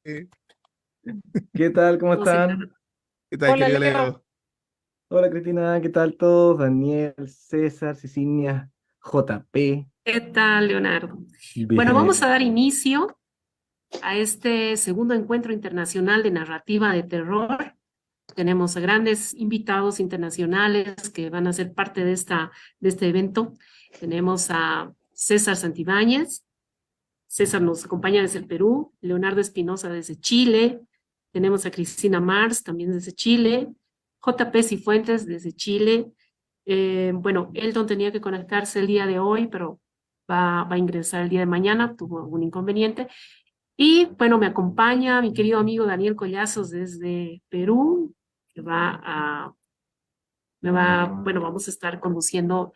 Eh, ¿Qué tal? ¿Cómo No sé, claro. están? ¿Qué tal, Hola querido Leo, Leo? Hola Cristina, ¿qué tal todos? Daniel, César, Cecilia, JP. ¿Qué tal, Leonardo? Bueno, vamos a Bien. dar inicio a este segundo encuentro internacional de narrativa de terror. Tenemos a grandes invitados internacionales que van a ser parte de este evento. Tenemos a César Santibáñez. César nos acompaña desde el Perú, Leonardo Espinosa desde Chile, tenemos a Cristina Mars también desde Chile, JP Cifuentes desde Chile. Bueno, Eldon tenía que conectarse el día de hoy, pero va a ingresar el día de mañana, tuvo algún inconveniente. Y bueno, me acompaña mi querido amigo Daniel Collazos desde Perú, que bueno, vamos a estar conduciendo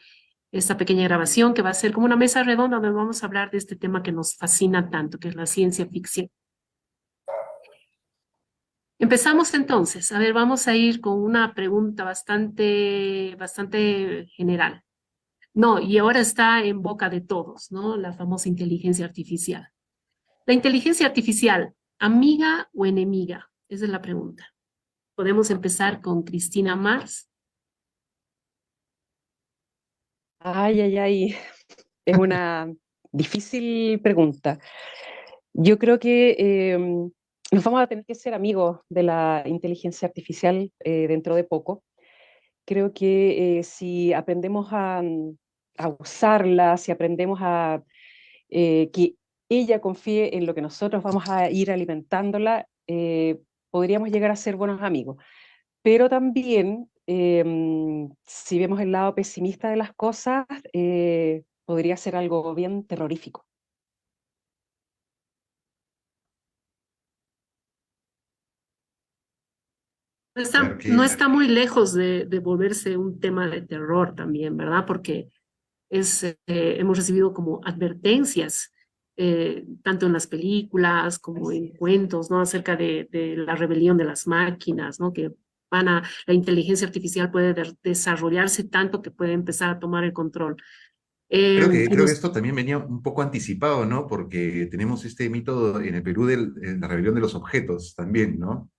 esta pequeña grabación que va a ser como una mesa redonda donde vamos a hablar de este tema que nos fascina tanto, que es la ciencia ficción. Empezamos entonces. A ver, vamos a ir con una pregunta bastante general. No, y ahora está en boca de todos, ¿no? La famosa inteligencia artificial. La inteligencia artificial, ¿amiga o enemiga? Esa es la pregunta. Podemos empezar con Cristina Mars. ay, ay, ay, es una difícil pregunta. Yo creo que nos vamos a tener que ser amigos de la inteligencia artificial dentro de poco. Creo que si aprendemos a usarla, si aprendemos a que ella confíe en lo que nosotros vamos a ir alimentándola, podríamos llegar a ser buenos amigos. Pero también, si vemos el lado pesimista de las cosas, podría ser algo bien terrorífico. Está, Claro no que está muy lejos de volverse un tema de terror también, ¿verdad? Porque hemos recibido como advertencias, tanto en las películas como en cuentos, ¿no? Acerca de la rebelión de las máquinas, ¿no? Que la inteligencia artificial puede desarrollarse tanto que puede empezar a tomar el control. Creo que Hemos esto también venía un poco anticipado, ¿no? Porque tenemos este mito en el Perú de la rebelión de los objetos también, ¿no?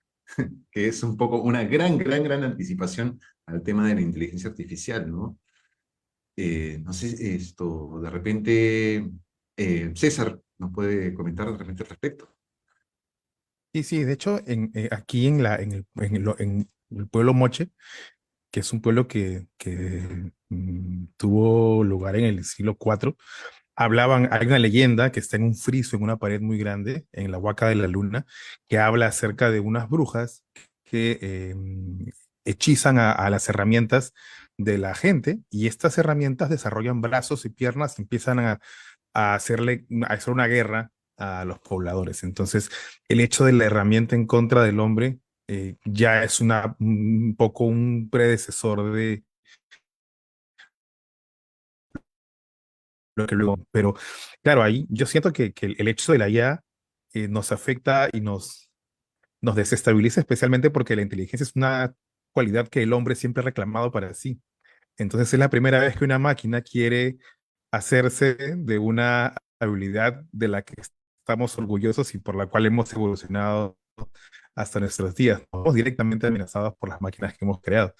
Que es un poco una gran anticipación al tema de la inteligencia artificial, ¿no? No sé, esto, de repente, César nos puede comentar de repente al respecto. Sí, sí, de hecho, aquí en el pueblo Moche, que es un pueblo que tuvo lugar en el siglo IV, hay una leyenda que está en un friso, en una pared muy grande, en la Huaca de la Luna, que habla acerca de unas brujas que hechizan a las herramientas de la gente y estas herramientas desarrollan brazos y piernas y empiezan a hacer una guerra a los pobladores. Entonces, el hecho de la herramienta en contra del hombre ya es un poco un predecesor de lo que luego. Pero claro, ahí yo siento que el hecho de la IA nos afecta y nos desestabiliza, especialmente porque la inteligencia es una cualidad que el hombre siempre ha reclamado para sí. Entonces es la primera vez que una máquina quiere hacerse de una habilidad de la que estamos orgullosos y por la cual hemos evolucionado hasta nuestros días. Estamos directamente amenazados por las máquinas que hemos creado.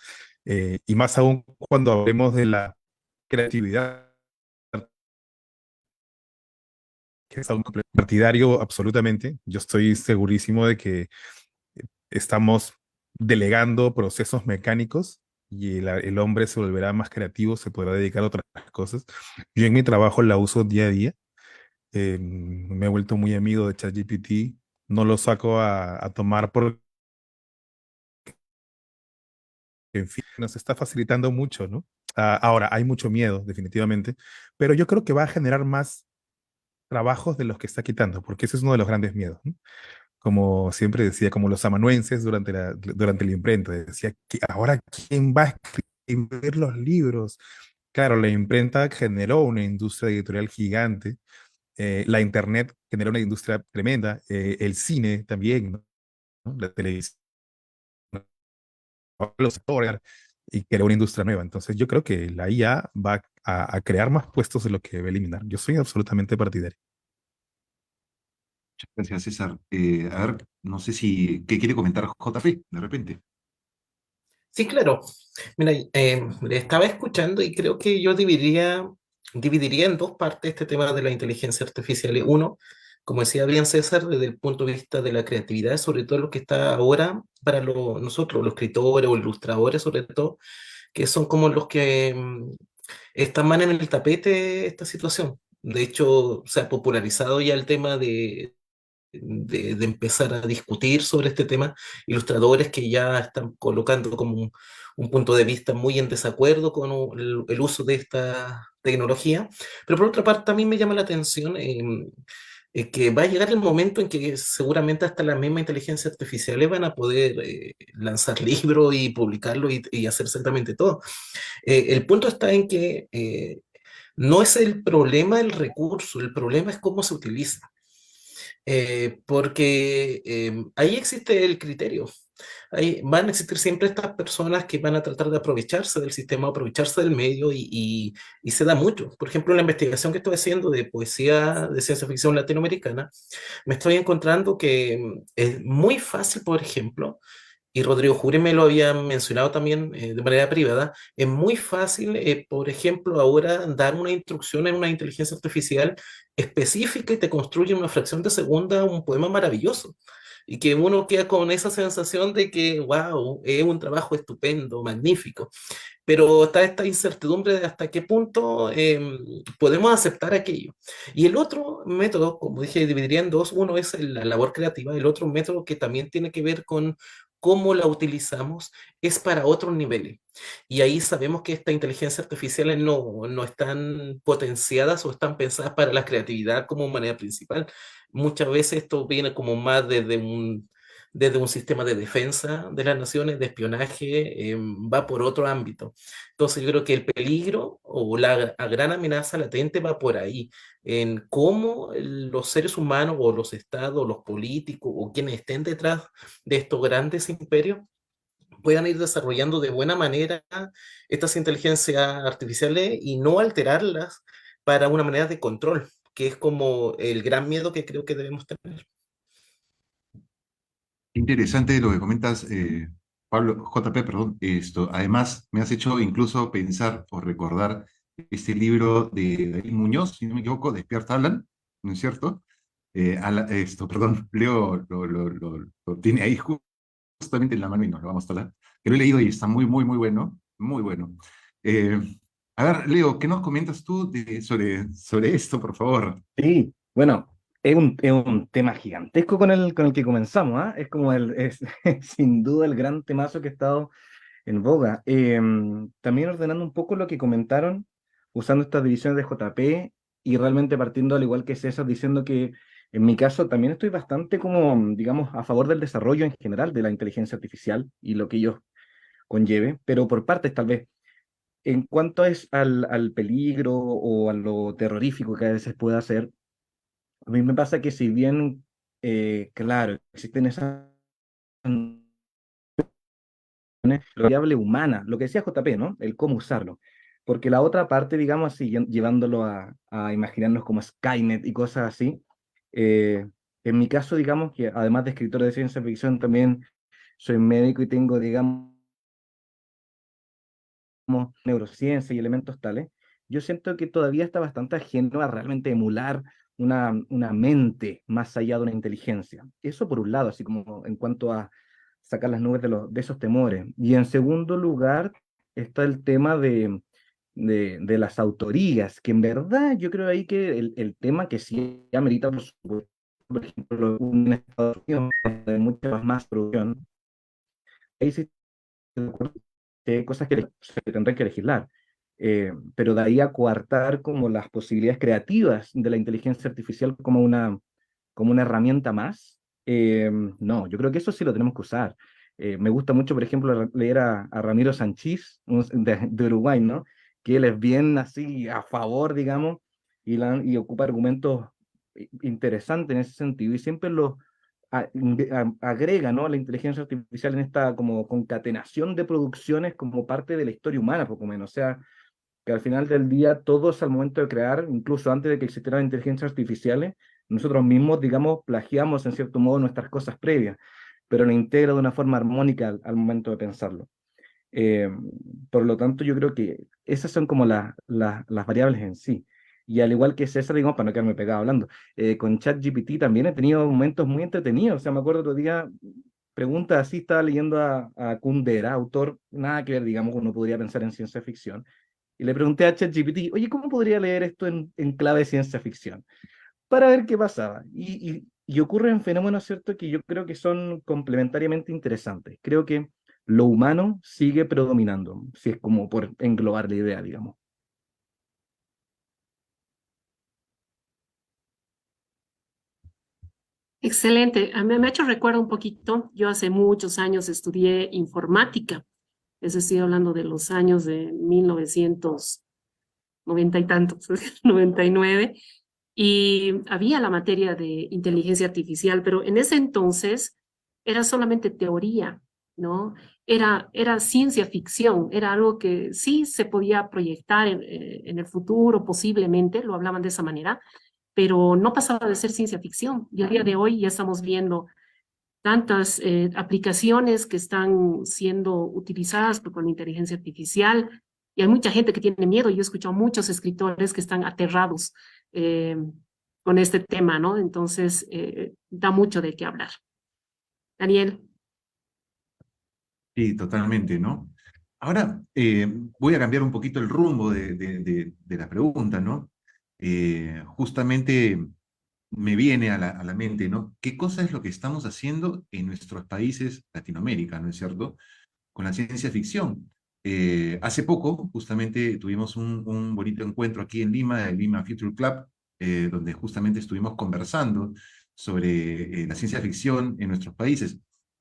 Y más aún cuando hablemos de la creatividad, que es un partidario absolutamente. Yo estoy segurísimo de que estamos delegando procesos mecánicos y el hombre se volverá más creativo, se podrá dedicar a otras cosas. Yo en mi trabajo la uso día a día. Me he vuelto muy amigo de ChatGPT. No lo saco a tomar porque, en fin, nos está facilitando mucho, ¿no? Ahora, hay mucho miedo, definitivamente, pero yo creo que va a generar más trabajos de los que está quitando, porque ese es uno de los grandes miedos, ¿no? Como siempre decía, como los amanuenses durante la imprenta, decía que ahora quién va a escribir los libros. Claro, la imprenta generó una industria editorial gigante, la internet generó una industria tremenda, el cine también, ¿no? La televisión, los actores, y creó una industria nueva. Entonces yo creo que la IA va a crear más puestos de lo que va a eliminar. Yo soy absolutamente partidario. Gracias, César. A ver, no sé si, ¿qué quiere comentar JP de repente? Sí, claro. Mira, le estaba escuchando y creo que yo dividiría en dos partes este tema de la inteligencia artificial. Uno, como decía bien César, desde el punto de vista de la creatividad, sobre todo lo que está ahora para nosotros, los escritores o ilustradores, sobre todo, que son como los que están más en el tapete esta situación. De hecho, se ha popularizado ya el tema de empezar a discutir sobre este tema, ilustradores que ya están colocando como un punto de vista muy en desacuerdo con el uso de esta tecnología. Pero por otra parte, a mí me llama la atención que va a llegar el momento en que seguramente hasta las mismas inteligencias artificiales van a poder lanzar libros y publicarlo y hacer exactamente todo. El punto está en que no es el problema el recurso, el problema es cómo se utiliza. Porque ahí existe el criterio. Ahí van a existir siempre estas personas que van a tratar de aprovecharse del sistema, aprovecharse del medio y se da mucho. Por ejemplo, en la investigación que estoy haciendo de poesía de ciencia ficción latinoamericana, me estoy encontrando que es muy fácil, por ejemplo, y Rodrigo Jure me lo había mencionado también de manera privada, es muy fácil, por ejemplo, ahora dar una instrucción en una inteligencia artificial específica y te construye en una fracción de segunda un poema maravilloso. Y que uno queda con esa sensación de que, wow, es un trabajo estupendo, magnífico. Pero está esta incertidumbre de hasta qué punto podemos aceptar aquello. Y el otro método, como dije, dividiría en dos. Uno es la labor creativa, el otro método que también tiene que ver con cómo la utilizamos es para otros niveles. Y ahí sabemos que estas inteligencias artificiales no están potenciadas o están pensadas para la creatividad como manera principal. Muchas veces esto viene como más desde un sistema de defensa de las naciones, de espionaje, va por otro ámbito. Entonces yo creo que el peligro o la gran amenaza latente va por ahí, en cómo los seres humanos o los estados, los políticos o quienes estén detrás de estos grandes imperios puedan ir desarrollando de buena manera estas inteligencias artificiales y no alterarlas para una manera de control, que es como el gran miedo que creo que debemos tener. Interesante lo que comentas, Pablo, JP, perdón. Esto, además, me has hecho incluso pensar o recordar este libro de David Muñoz, si no me equivoco, Despierta, Alan, ¿no es cierto? Esto, perdón, Leo lo tiene ahí justamente en la mano y nos lo vamos a hablar. Que lo he leído y está muy, muy, muy bueno, muy bueno. Eh, a ver, Leo, ¿qué nos comentas tú sobre esto, por favor? Sí, bueno, es un tema gigantesco con el que comenzamos, ¿ah? Es como es sin duda el gran temazo que ha estado en boga. También ordenando un poco lo que comentaron, usando estas divisiones de JP y realmente partiendo al igual que César, diciendo que en mi caso también estoy bastante como, digamos, a favor del desarrollo en general de la inteligencia artificial y lo que ello conlleve, pero por partes tal vez. En cuanto es al peligro o a lo terrorífico que a veces puede hacer, a mí me pasa que si bien, claro, existen esas la variable humana, lo que decía JP, ¿no? El cómo usarlo. Porque la otra parte, digamos así, llevándolo a imaginarnos como Skynet y cosas así, en mi caso, digamos que además de escritor de ciencia ficción, también soy médico y tengo, digamos, neurociencia y elementos tales, yo siento que todavía está bastante ajeno a realmente emular una mente más allá de una inteligencia. Eso por un lado, así como en cuanto a sacar las nubes de esos temores. Y en segundo lugar está el tema de las autorías, que en verdad yo creo ahí que el tema que sí amerita, por supuesto, por ejemplo, un Estados Unidos de mucha más producción, ahí sí de acuerdo que hay cosas que se tendrán que legislar, pero de ahí a coartar como las posibilidades creativas de la inteligencia artificial como una herramienta más, no, yo creo que eso sí lo tenemos que usar. Me gusta mucho, por ejemplo, leer a Ramiro Sanchís, de Uruguay, ¿no? Que él es bien así a favor, digamos, y ocupa argumentos interesantes en ese sentido, y siempre los agrega, ¿no?, la inteligencia artificial en esta como concatenación de producciones como parte de la historia humana, poco menos. O sea, que al final del día todos al momento de crear, incluso antes de que existieran inteligencias artificiales, nosotros mismos, digamos, plagiamos en cierto modo nuestras cosas previas, pero lo integra de una forma armónica al momento de pensarlo. Eh, por lo tanto, yo creo que esas son como las variables en sí. Y al igual que César, digamos, para no quedarme pegado hablando, con ChatGPT también he tenido momentos muy entretenidos. O sea, me acuerdo otro día, pregunta así, estaba leyendo a Kundera, autor, nada que ver, digamos, uno podría pensar en ciencia ficción. Y le pregunté a ChatGPT, oye, ¿cómo podría leer esto en clave de ciencia ficción? Para ver qué pasaba. Y ocurren fenómenos, ¿cierto?, que yo creo que son complementariamente interesantes. Creo que lo humano sigue predominando, si es como por englobar la idea, digamos. Excelente. A mí me ha hecho recuerdo un poquito. Yo hace muchos años estudié informática. Eso estoy hablando de los años de 1990 y tantos, 99. Y había la materia de inteligencia artificial, pero en ese entonces era solamente teoría, ¿no? Era ciencia ficción, era algo que sí se podía proyectar en el futuro, posiblemente, lo hablaban de esa manera, pero no pasaba de ser ciencia ficción. Y a día de hoy ya estamos viendo tantas aplicaciones que están siendo utilizadas con la inteligencia artificial y hay mucha gente que tiene miedo. Yo he escuchado muchos escritores que están aterrados eh, con este tema, ¿no? Entonces, da mucho de qué hablar. Daniel. Sí, totalmente, ¿no? Ahora voy a cambiar un poquito el rumbo de la pregunta, ¿no? Justamente me viene a la mente, ¿no? ¿Qué cosa es lo que estamos haciendo en nuestros países Latinoamérica, ¿no es cierto? Con la ciencia ficción. Hace poco, justamente, tuvimos un bonito encuentro aquí en Lima, el Lima Future Club, donde justamente estuvimos conversando sobre la ciencia ficción en nuestros países.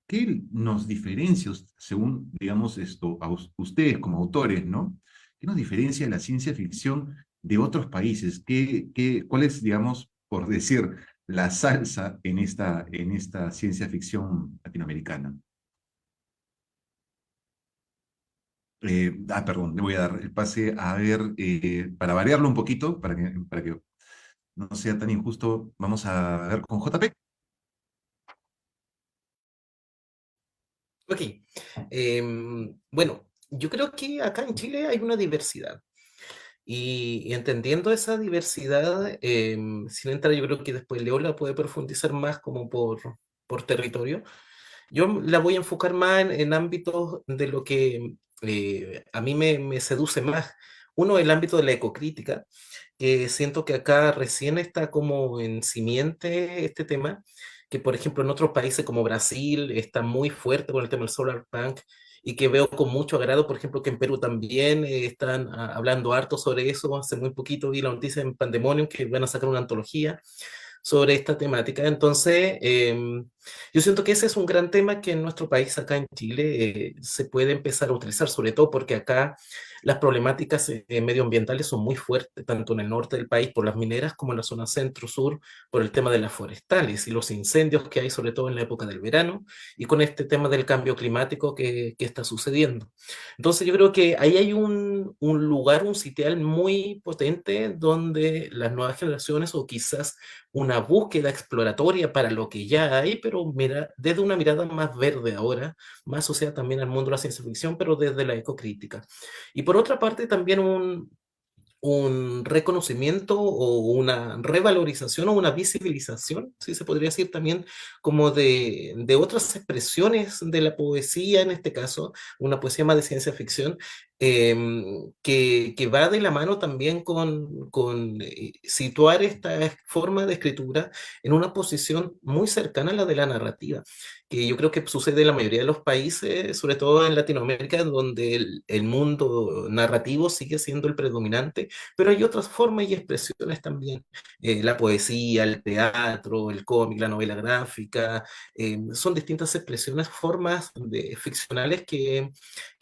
¿Qué nos diferencia, según, digamos, esto, ustedes como autores, ¿no? ¿Qué nos diferencia la ciencia ficción de otros países? ¿Cuál es, digamos, por decir, la salsa en esta ciencia ficción latinoamericana? Perdón, le voy a dar el pase a ver, para variarlo un poquito, para que no sea tan injusto, vamos a ver con JP. Ok. Bueno, yo creo que acá en Chile hay una diversidad. Y entendiendo esa diversidad, sin entrar, yo creo que después Leo la puede profundizar más como por territorio. Yo la voy a enfocar más en ámbitos de lo que a mí me seduce más. Uno, el ámbito de la ecocrítica, que siento que acá recién está como en simiente este tema, que por ejemplo en otros países como Brasil está muy fuerte con el tema del solar punk y que veo con mucho agrado, por ejemplo, que en Perú también están hablando harto sobre eso. Hace muy poquito vi la noticia en Pandemonium que van a sacar una antología sobre esta temática. Entonces, yo siento que ese es un gran tema que en nuestro país, acá en Chile, se puede empezar a utilizar, sobre todo porque acá las problemáticas medioambientales son muy fuertes, tanto en el norte del país por las mineras como en la zona centro-sur por el tema de las forestales y los incendios que hay, sobre todo en la época del verano, y con este tema del cambio climático que está sucediendo. Entonces, yo creo que ahí hay un lugar, un sitial muy potente donde las nuevas generaciones o quizás una búsqueda exploratoria para lo que ya hay, pero mira, desde una mirada más verde ahora, más asociada también al mundo de la ciencia ficción, pero desde la ecocrítica. Y por otra parte, también un reconocimiento o una revalorización o una visibilización, si se podría decir también, como de otras expresiones de la poesía, en este caso, una poesía más de ciencia ficción, que va de la mano también con situar esta forma de escritura en una posición muy cercana a la de la narrativa, que yo creo que sucede en la mayoría de los países, sobre todo en Latinoamérica, donde el mundo narrativo sigue siendo el predominante, pero hay otras formas y expresiones también. La poesía, el teatro, el cómic, la novela gráfica, son distintas expresiones, formas ficcionales que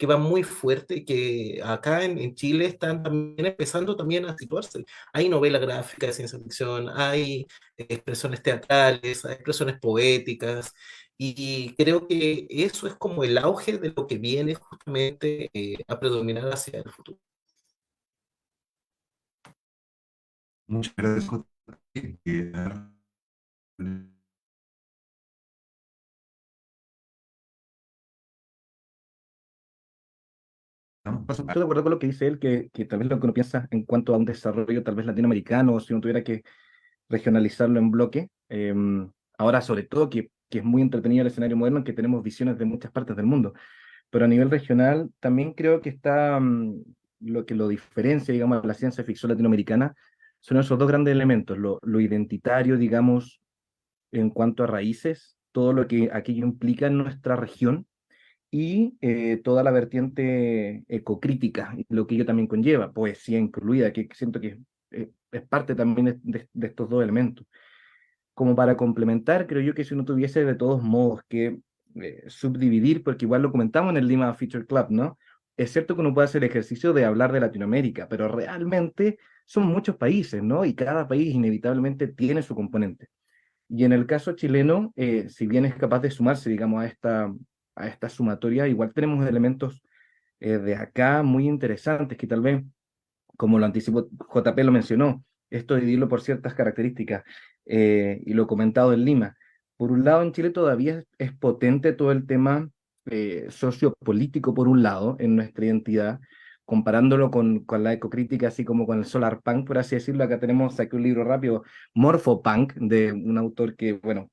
van muy fuerte y que acá en Chile están también empezando también a situarse. Hay novela gráfica de ciencia ficción, hay expresiones teatrales, hay expresiones poéticas, y creo que eso es como el auge de lo que viene justamente a predominar hacia el futuro. Muchas gracias, JP. Estoy de acuerdo con lo que dice él, que tal vez lo que uno piensa en cuanto a un desarrollo tal vez latinoamericano, o si uno tuviera que regionalizarlo en bloque. Ahora, sobre todo, que es muy entretenido el escenario moderno, en que tenemos visiones de muchas partes del mundo. Pero a nivel regional, también creo que está lo que lo diferencia, digamos, de la ciencia ficción latinoamericana, son esos dos grandes elementos, lo identitario, digamos, en cuanto a raíces, todo lo que aquello implica en nuestra región, y toda la vertiente ecocrítica, y lo que ello también conlleva, poesía incluida, que siento que es parte también de estos dos elementos. Como para complementar, creo yo que si uno tuviese de todos modos que subdividir, porque igual lo comentamos en el Lima Feature Club, ¿no? Es cierto que uno puede hacer el ejercicio de hablar de Latinoamérica, pero realmente son muchos países, ¿no? Y cada país inevitablemente tiene su componente. Y en el caso chileno, si bien es capaz de sumarse, digamos, a esta sumatoria, igual tenemos elementos de acá muy interesantes que tal vez, como lo anticipó JP, lo mencionó, esto dividirlo por ciertas características, y lo comentado en Lima. Por un lado, en Chile todavía es potente todo el tema sociopolítico, por un lado, en nuestra identidad, comparándolo con la ecocrítica, así como con el solar punk, por así decirlo. Acá tenemos aquí un libro rápido, Morphopunk, de un autor que, bueno,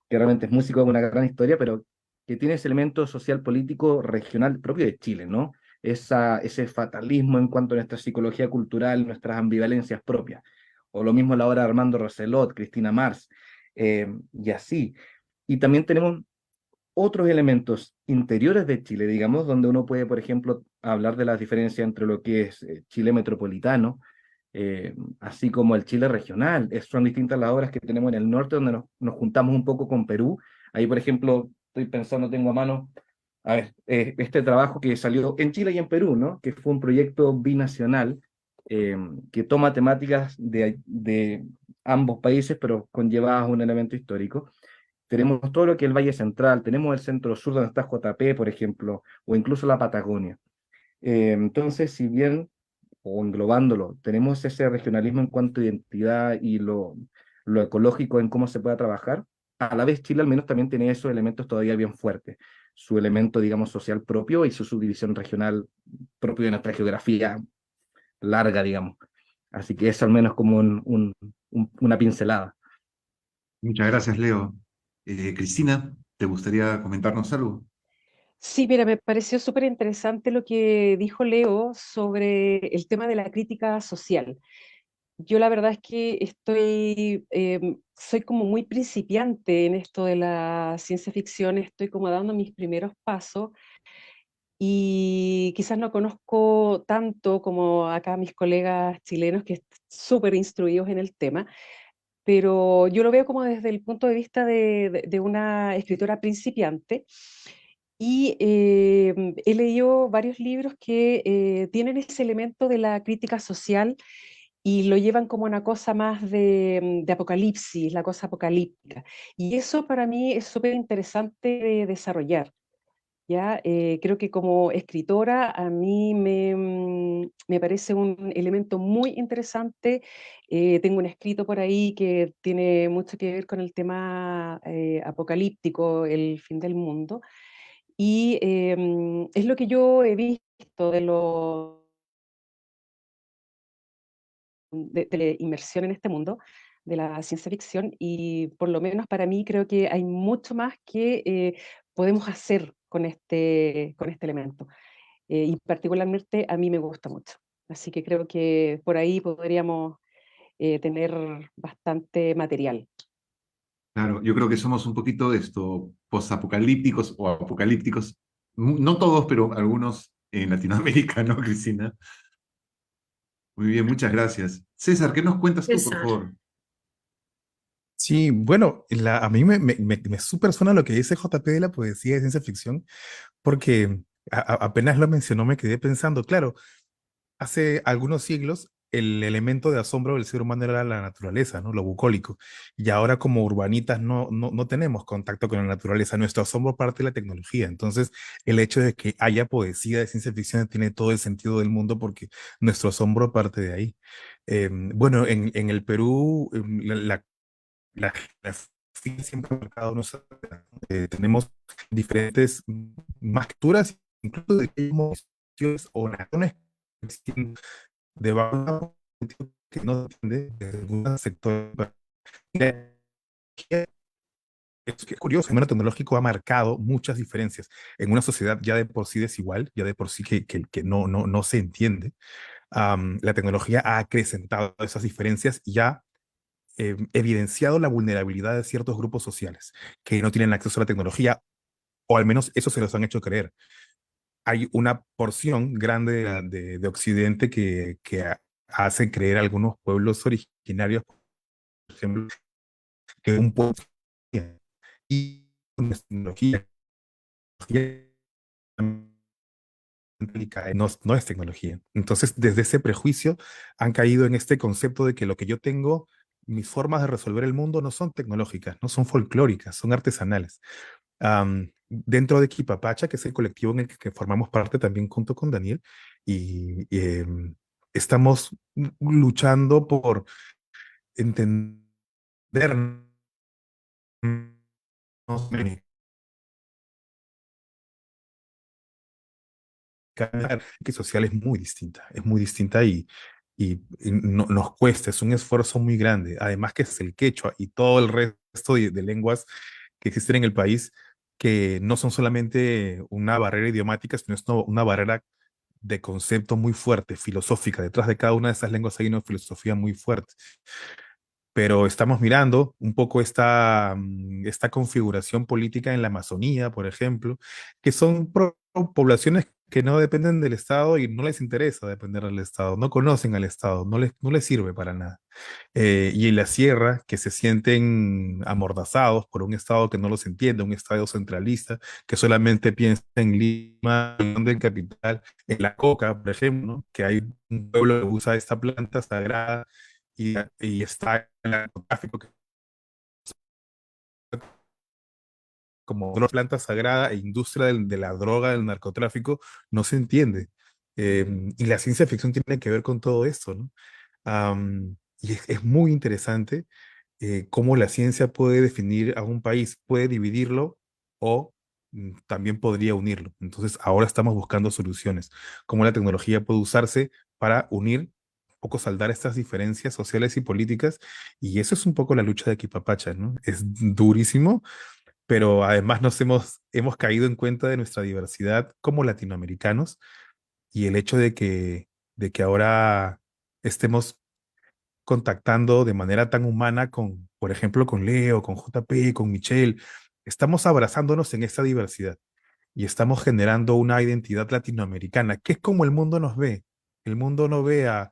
que realmente es músico, con una gran historia, pero que tiene ese elemento social político regional propio de Chile, ¿no? Ese fatalismo en cuanto a nuestra psicología cultural, nuestras ambivalencias propias. O lo mismo la obra de Armando Roselot, Cristina Mars, y así. Y también tenemos otros elementos interiores de Chile, digamos, donde uno puede, por ejemplo, hablar de las diferencias entre lo que es Chile metropolitano, así como el Chile regional. Son distintas las obras que tenemos en el norte, donde nos juntamos un poco con Perú. Ahí, por ejemplo, estoy pensando, tengo a mano, a ver, este trabajo que salió en Chile y en Perú, ¿no? Que fue un proyecto binacional, eh, que toma temáticas de ambos países, pero conllevadas a un elemento histórico. Tenemos todo lo que es el Valle Central, tenemos el centro sur donde está JP, por ejemplo, o incluso la Patagonia. Entonces, si bien, o englobándolo, tenemos ese regionalismo en cuanto a identidad y lo ecológico en cómo se pueda trabajar, a la vez Chile al menos también tiene esos elementos todavía bien fuertes, su elemento, digamos, social propio y su subdivisión regional propio de nuestra geografía larga, digamos. Así que eso al menos como una pincelada. Muchas gracias, Leo. Cristina, ¿te gustaría comentarnos algo? Sí, mira, me pareció súper interesante lo que dijo Leo sobre el tema de la crítica social. Yo la verdad es que soy como muy principiante en esto de la ciencia ficción, estoy como dando mis primeros pasos y quizás no conozco tanto como acá mis colegas chilenos que están súper instruidos en el tema, pero yo lo veo como desde el punto de vista de una escritora principiante. Y he leído varios libros que tienen ese elemento de la crítica social y lo llevan como una cosa más de apocalipsis, la cosa apocalíptica. Y eso para mí es súper interesante de desarrollar. ¿Ya? Creo que como escritora a mí me parece un elemento muy interesante. Tengo un escrito por ahí que tiene mucho que ver con el tema apocalíptico, el fin del mundo. Y es lo que yo he visto de la inmersión en este mundo de la ciencia ficción y por lo menos para mí creo que hay mucho más que podemos hacer con este elemento. Y particularmente a mí me gusta mucho. Así que creo que por ahí podríamos tener bastante material. Claro, yo creo que somos un poquito de esto, posapocalípticos o apocalípticos, no todos, pero algunos en Latinoamérica, ¿no, Cristina? Muy bien, muchas gracias. César, ¿qué nos cuentas tú, por César. favor? Sí, bueno, a mí me súper suena lo que dice JP de la poesía de ciencia ficción, porque apenas lo mencionó me quedé pensando, claro, hace algunos siglos el elemento de asombro del ser humano era la naturaleza, ¿no? Lo bucólico. Y ahora como urbanitas no tenemos contacto con la naturaleza. Nuestro asombro parte de la tecnología. Entonces, el hecho de que haya poesía de ciencia ficción tiene todo el sentido del mundo porque nuestro asombro parte de ahí. Bueno, en el Perú, la fin siempre ha marcado nuestra vida. Tenemos diferentes lecturas, incluso de que hay emociones o naciones que existen debajo que no depende de algún sector. Es que es curioso, el fenómeno tecnológico ha marcado muchas diferencias en una sociedad ya de por sí desigual, ya de por sí que no se entiende. La tecnología ha acrecentado esas diferencias y ha evidenciado la vulnerabilidad de ciertos grupos sociales que no tienen acceso a la tecnología, o al menos eso se los han hecho creer. Hay una porción grande de Occidente que hace creer a algunos pueblos originarios, por ejemplo, que un pueblo y una tecnología no es tecnología. Entonces, desde ese prejuicio han caído en este concepto de que lo que yo tengo, mis formas de resolver el mundo no son tecnológicas, no son folclóricas, son artesanales. Dentro de Equipapacha, que es el colectivo en el que formamos parte también junto con Daniel, y estamos luchando por entender que social es muy distinta y nos cuesta, es un esfuerzo muy grande. Además que es el quechua y todo el resto de lenguas que existen en el país, que no son solamente una barrera idiomática, sino es una barrera de concepto muy fuerte, filosófica. Detrás de cada una de esas lenguas hay una filosofía muy fuerte, pero estamos mirando un poco esta configuración política en la Amazonía, por ejemplo, que son poblaciones que no dependen del Estado y no les interesa depender del Estado, no conocen al Estado, no les sirve para nada. Y en la sierra, que se sienten amordazados por un Estado que no los entiende, un Estado centralista, que solamente piensa en Lima, en capital, en la coca, por ejemplo, ¿no? Que hay un pueblo que usa esta planta sagrada y está en el narcotráfico como planta sagrada e industria de la droga, del narcotráfico, no se entiende. Y la ciencia ficción tiene que ver con todo esto, ¿no? Y es muy interesante cómo la ciencia puede definir a un país, puede dividirlo o también podría unirlo. Entonces, ahora estamos buscando soluciones, cómo la tecnología puede usarse para unir, un poco saldar estas diferencias sociales y políticas, y eso es un poco la lucha de Equipapacha, ¿no? Es durísimo, pero además hemos caído en cuenta de nuestra diversidad como latinoamericanos y el hecho de que ahora estemos contactando de manera tan humana con, por ejemplo, con Leo, con JP, con Michelle. Estamos abrazándonos en esta diversidad y estamos generando una identidad latinoamericana, que es como el mundo nos ve. El mundo no ve a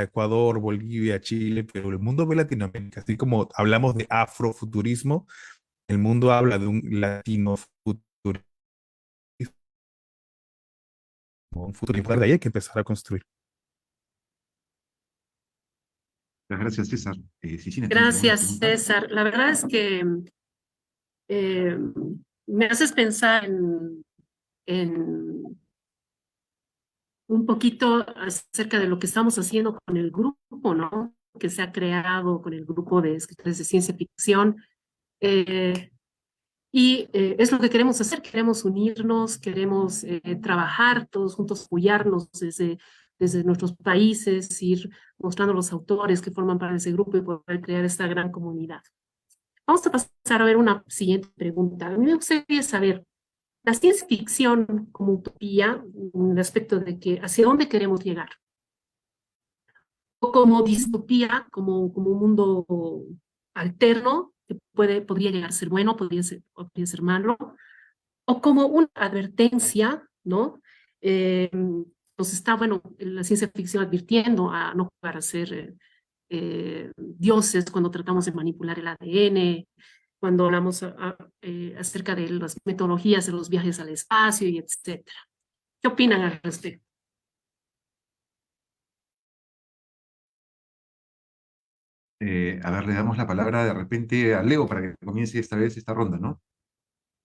Ecuador, Bolivia, Chile, pero el mundo ve Latinoamérica. Así como hablamos de afrofuturismo, el mundo habla de un latinofuturismo, un futurismo de ahí hay que empezar a construir. Muchas gracias, César. Cecilia, ¿tienes alguna Gracias, pregunta? César. La verdad es que eh, me haces pensar en un poquito acerca de lo que estamos haciendo con el grupo, ¿no? Que se ha creado con el grupo de escritores de ciencia ficción. Eh, es lo que queremos hacer, queremos unirnos, queremos trabajar todos juntos, apoyarnos desde nuestros países, ir mostrando los autores que forman parte de ese grupo y poder crear esta gran comunidad. Vamos a pasar a ver una siguiente pregunta. A mí me gustaría saber, la ciencia ficción como utopía, en el aspecto de que hacia dónde queremos llegar, o como distopía, como un mundo alterno, que podría llegar a ser bueno, podría ser malo, o como una advertencia, ¿no? Nos está, bueno, la ciencia ficción advirtiendo a no jugar a ser dioses cuando tratamos de manipular el ADN, cuando hablamos acerca de las metodologías de los viajes al espacio y etcétera. ¿Qué opinan al respecto? A ver, le damos la palabra de repente a Leo para que comience esta vez esta ronda, ¿no?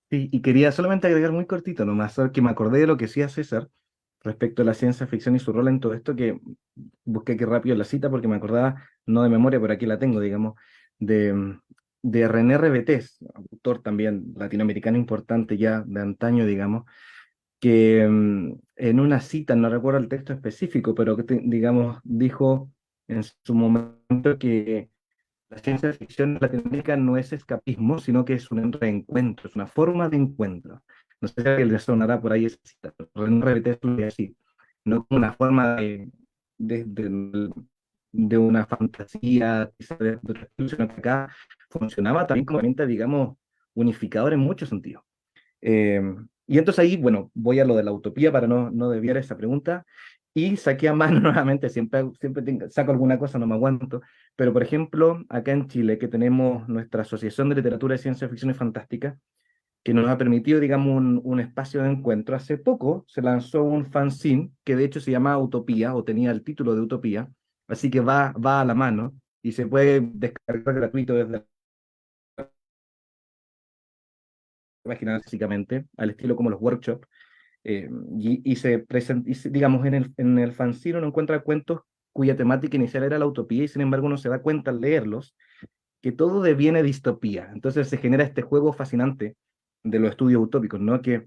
Sí, y quería solamente agregar muy cortito nomás, que me acordé de lo que decía César respecto a la ciencia ficción y su rol en todo esto, que busqué aquí rápido la cita porque me acordaba, no de memoria, pero aquí la tengo, digamos, de de René Revetés, autor también latinoamericano importante ya de antaño, digamos, que en una cita, no recuerdo el texto específico, pero que, digamos, dijo en su momento que la ciencia ficción en Latinoamérica no es escapismo, sino que es un reencuentro, es una forma de encuentro. No sé si a alguien le sonará por ahí esa cita, pero René Revetés lo dice así, no como una forma de, de- de una fantasía, quizá de otro estilo, sino que acá funcionaba también como herramienta, digamos, unificadora en muchos sentidos. Eh, y entonces ahí, bueno, voy a lo de la utopía para no desviar esa pregunta. Y saqué a mano nuevamente, siempre saco alguna cosa, no me aguanto. Pero, por ejemplo, acá en Chile, que tenemos nuestra Asociación de Literatura de Ciencia Ficción y Fantástica, que nos ha permitido, digamos, un espacio de encuentro. Hace poco se lanzó un fanzine que de hecho se llamaba Utopía, o tenía el título de Utopía, así que va a la mano y se puede descargar gratuito desde página básicamente, al estilo como los workshops, digamos, en el fanzine uno encuentra cuentos cuya temática inicial era la utopía y sin embargo uno se da cuenta al leerlos que todo deviene distopía. Entonces se genera este juego fascinante de los estudios utópicos, ¿no? Que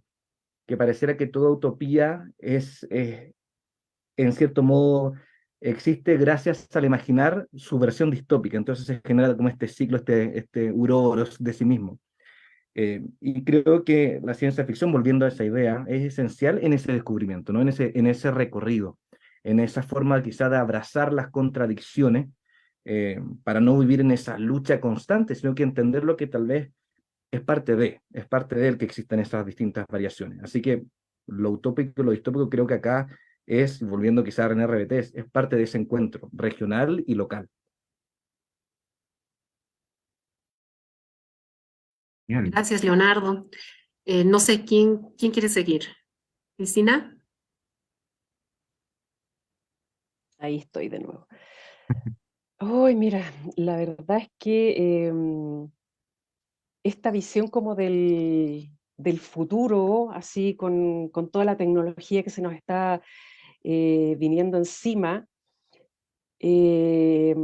pareciera que toda utopía en cierto modo, existe gracias al imaginar su versión distópica. Entonces se genera como este ciclo, este uroboros de sí mismo. Y creo que la ciencia ficción, volviendo a esa idea, es esencial en ese descubrimiento, ¿no? En ese recorrido, en esa forma quizá de abrazar las contradicciones para no vivir en esa lucha constante, sino que entender lo que tal vez es parte de él que existen esas distintas variaciones. Así que lo utópico y lo distópico creo que acá volviendo quizá a René RBT, es parte de ese encuentro regional y local. Genial. Gracias, Leonardo. No sé quién quiere seguir. ¿Cristina? Ahí estoy de nuevo. Ay, mira, la verdad es que esta visión como del futuro, así con toda la tecnología que se nos está viniendo encima, eh,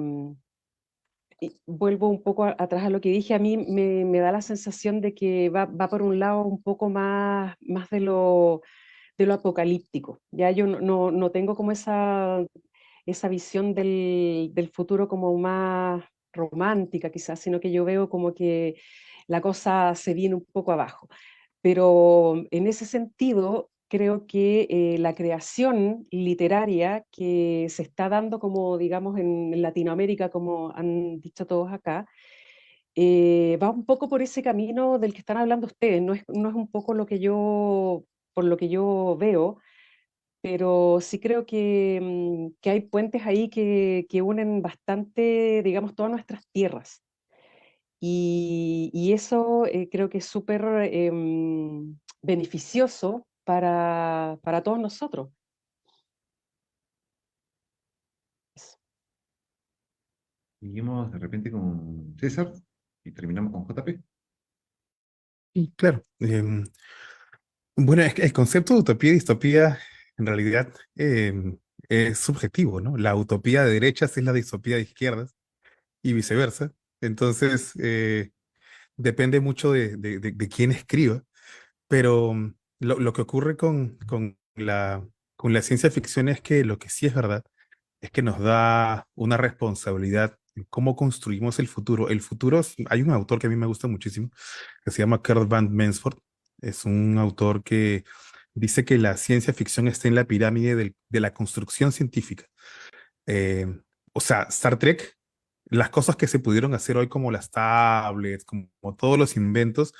y vuelvo un poco atrás a lo que dije, a mí me da la sensación de que va por un lado un poco más de lo apocalíptico. Ya yo no tengo como esa visión del futuro como más romántica quizás, sino que yo veo como que la cosa se viene un poco abajo. Pero en ese sentido, creo que la creación literaria que se está dando como, digamos, en Latinoamérica, como han dicho todos acá, va un poco por ese camino del que están hablando ustedes. No es un poco por lo que yo veo, pero sí creo que hay puentes ahí que unen bastante, digamos, todas nuestras tierras. Y eso creo que es súper beneficioso para todos nosotros. Eso. Seguimos de repente con César y terminamos con JP. Y claro, bueno, es que el concepto de utopía y distopía en realidad es subjetivo, ¿no? La utopía de derechas es la distopía de izquierdas y viceversa. Entonces, depende mucho de quién escriba, pero lo que ocurre con la ciencia ficción es que lo que sí es verdad es que nos da una responsabilidad en cómo construimos el futuro. El futuro, hay un autor que a mí me gusta muchísimo, que se llama Kurt Van Mensford. Es un autor que dice que la ciencia ficción está en la pirámide de la construcción científica. Eh, o sea, Star Trek, las cosas que se pudieron hacer hoy como las tablets, como todos los inventos,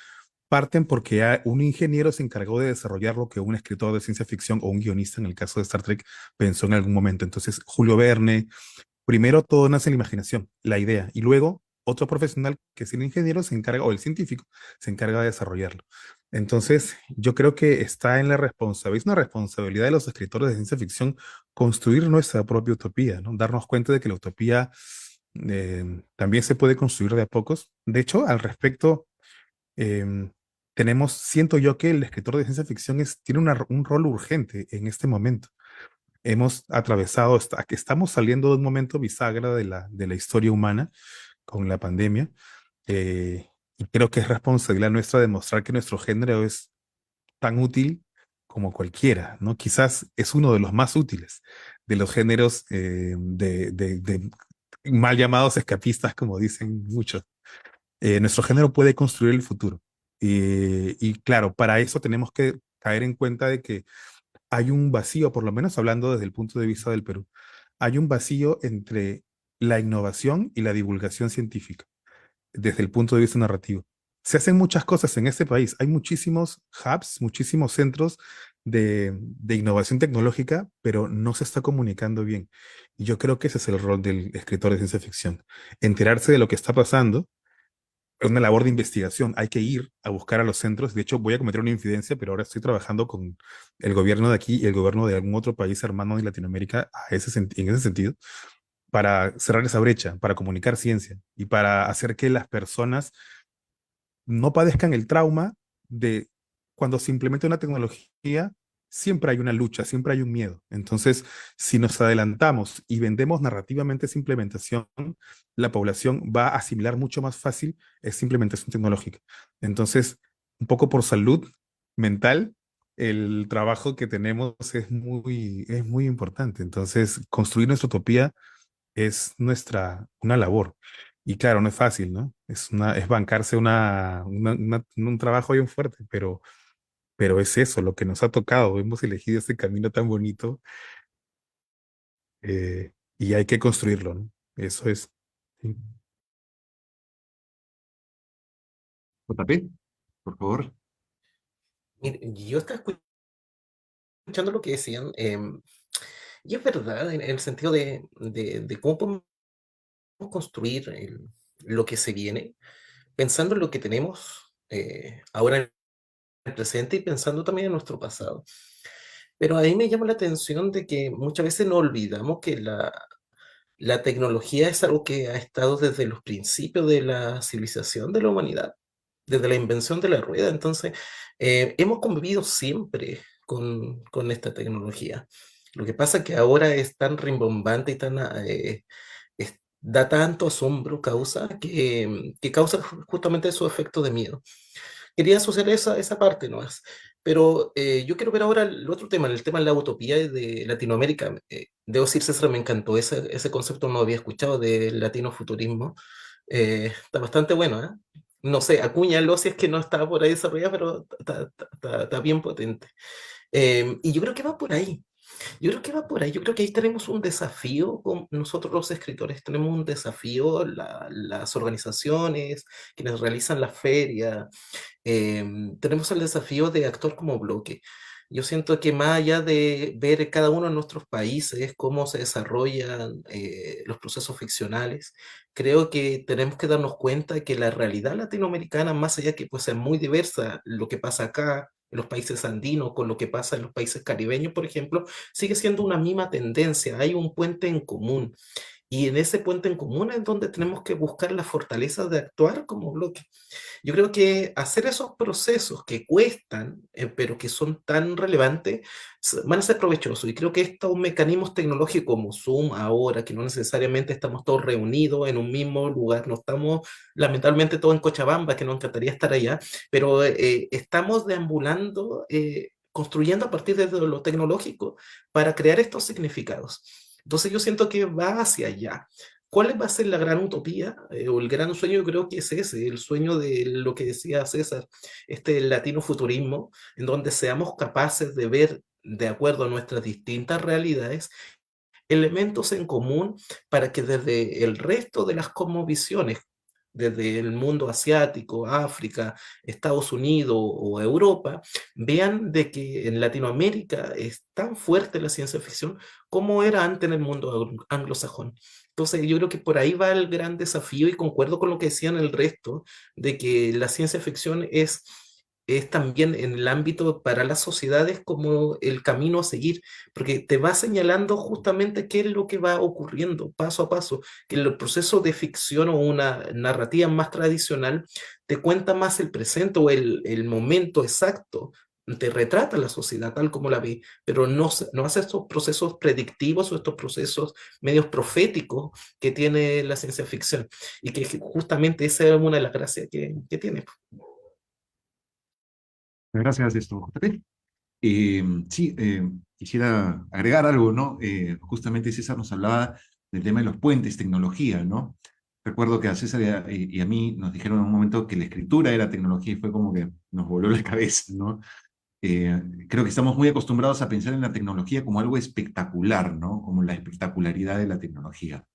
parten porque un ingeniero se encargó de desarrollar lo que un escritor de ciencia ficción o un guionista, en el caso de Star Trek, pensó en algún momento. Entonces, Julio Verne, primero todo nace en la imaginación, la idea, y luego otro profesional que es el ingeniero se encarga, o el científico, se encarga de desarrollarlo. Entonces, yo creo que está en la responsabilidad, es una responsabilidad de los escritores de ciencia ficción construir nuestra propia utopía, ¿no? Darnos cuenta de que la utopía también se puede construir de a pocos. De hecho, al respecto, em, siento yo que el escritor de ciencia ficción tiene un rol urgente en este momento. Hemos atravesado, que estamos saliendo de un momento bisagra de la historia humana con la pandemia, Y creo que es responsabilidad nuestra demostrar que nuestro género es tan útil como cualquiera, ¿no? Quizás es uno de los más útiles de los géneros de mal llamados escapistas, como dicen muchos. Nuestro género puede construir el futuro. Y claro, para eso tenemos que caer en cuenta de que hay un vacío, por lo menos hablando desde el punto de vista del Perú, hay un vacío entre la innovación y la divulgación científica desde el punto de vista narrativo. Se hacen muchas cosas en este país. Hay muchísimos hubs, muchísimos centros de innovación tecnológica, pero no se está comunicando bien. Y yo creo que ese es el rol del escritor de ciencia ficción. Enterarse de lo que está pasando es una labor de investigación. Hay que ir a buscar a los centros. De hecho, voy a cometer una infidencia, pero ahora estoy trabajando con el gobierno de aquí y el gobierno de algún otro país hermano de Latinoamérica en ese sentido, para cerrar esa brecha, para comunicar ciencia y para hacer que las personas no padezcan el trauma de cuando se implementa una tecnología, siempre hay una lucha, siempre hay un miedo. Entonces, si nos adelantamos y vendemos narrativamente esa implementación, la población va a asimilar mucho más fácil esa implementación tecnológica. Entonces, un poco por salud mental, el trabajo que tenemos es muy importante. Entonces, construir nuestra utopía es una labor. Y claro, no es fácil, ¿no? Es bancarse un trabajo bien fuerte, pero es eso, lo que nos ha tocado. Hemos elegido este camino tan bonito y hay que construirlo, ¿no? Eso es. Sí. JP, por favor. Mire, yo estaba escuchando lo que decían, y es verdad en el sentido de cómo podemos construir lo que se viene, pensando en lo que tenemos ahora en el presente y pensando también en nuestro pasado. Pero a mí me llama la atención de que muchas veces nos olvidamos que la tecnología es algo que ha estado desde los principios de la civilización de la humanidad, desde la invención de la rueda. Entonces, hemos convivido siempre con esta tecnología. Lo que pasa es que ahora es tan rimbombante y da tanto asombro, que causa justamente su efecto de miedo. Quería asociar esa parte nomás. Pero yo quiero ver ahora el otro tema, el tema de la utopía de Latinoamérica. Debo decir, César, me encantó ese concepto, no había escuchado del latinofuturismo. Está bastante bueno, ¿eh? No sé, acúñalo si es que no está por ahí desarrollado, pero está bien potente. Y yo creo que va por ahí. Yo creo que va por ahí. Yo creo que ahí tenemos un desafío con nosotros los escritores. Tenemos un desafío, las organizaciones, quienes realizan la feria. Tenemos el desafío de actuar como bloque. Yo siento que más allá de ver cada uno de nuestros países cómo se desarrollan los procesos ficcionales, creo que tenemos que darnos cuenta que la realidad latinoamericana, más allá que puede ser muy diversa, lo que pasa acá en los países andinos con lo que pasa en los países caribeños, por ejemplo, sigue siendo una misma tendencia. Hay un puente en común. Y en ese puente en común es donde tenemos que buscar la fortaleza de actuar como bloque. Yo creo que hacer esos procesos que cuestan, pero que son tan relevantes, van a ser provechosos. Y creo que estos mecanismos tecnológicos como Zoom ahora, que no necesariamente estamos todos reunidos en un mismo lugar, no estamos lamentablemente todos en Cochabamba, que nos encantaría estar allá, pero estamos deambulando, construyendo a partir de lo tecnológico para crear estos significados. Entonces yo siento que va hacia allá. ¿Cuál va a ser la gran utopía o el gran sueño? Yo creo que es ese, el sueño de lo que decía César, este latino futurismo, en donde seamos capaces de ver, de acuerdo a nuestras distintas realidades, elementos en común para que desde el resto de las cosmovisiones, desde el mundo asiático, África, Estados Unidos o Europa, vean de que en Latinoamérica es tan fuerte la ciencia ficción como era antes en el mundo anglosajón. Entonces yo creo que por ahí va el gran desafío y concuerdo con lo que decían el resto, de que la ciencia ficción es también en el ámbito para las sociedades como el camino a seguir, porque te va señalando justamente qué es lo que va ocurriendo paso a paso, que el proceso de ficción o una narrativa más tradicional te cuenta más el presente o el momento exacto te retrata la sociedad tal como la ve, pero no, no hace estos procesos predictivos o estos procesos medios proféticos que tiene la ciencia ficción, y que justamente esa es una de las gracias que tiene. Gracias, JP. Sí, quisiera agregar algo, ¿no? Justamente César nos hablaba del tema de los puentes, tecnología, ¿no? Recuerdo que a César y a mí nos dijeron en un momento que la escritura era tecnología y fue como que nos voló la cabeza, ¿no? Creo que estamos muy acostumbrados a pensar en la tecnología como algo espectacular, ¿no? Como la espectacularidad de la tecnología.